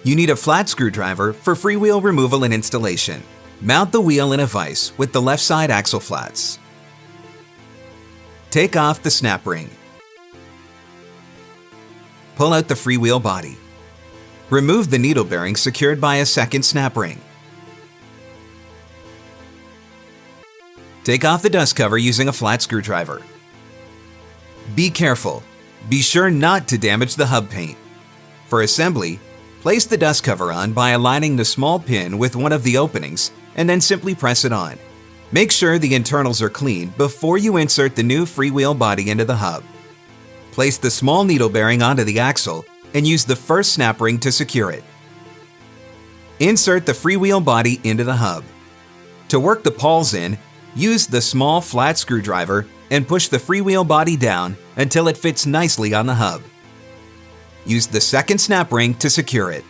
You need a flat screwdriver for freewheel removal and installation. Mount the wheel in a vise with the left side axle flats. Take off the snap ring. Pull out the freewheel body. Remove the needle bearing secured by a second snap ring. Take off the dust cover using a flat screwdriver. Be careful. Be sure not to damage the hub paint. For assembly, place the dust cover on by aligning the small pin with one of the openings and then simply press it on. Make sure the internals are clean before you insert the new freewheel body into the hub. Place the small needle bearing onto the axle and use the first snap ring to secure it. Insert the freewheel body into the hub. To work the pawls in, use the small flat screwdriver and push the freewheel body down until it fits nicely on the hub. Use the second snap ring to secure it.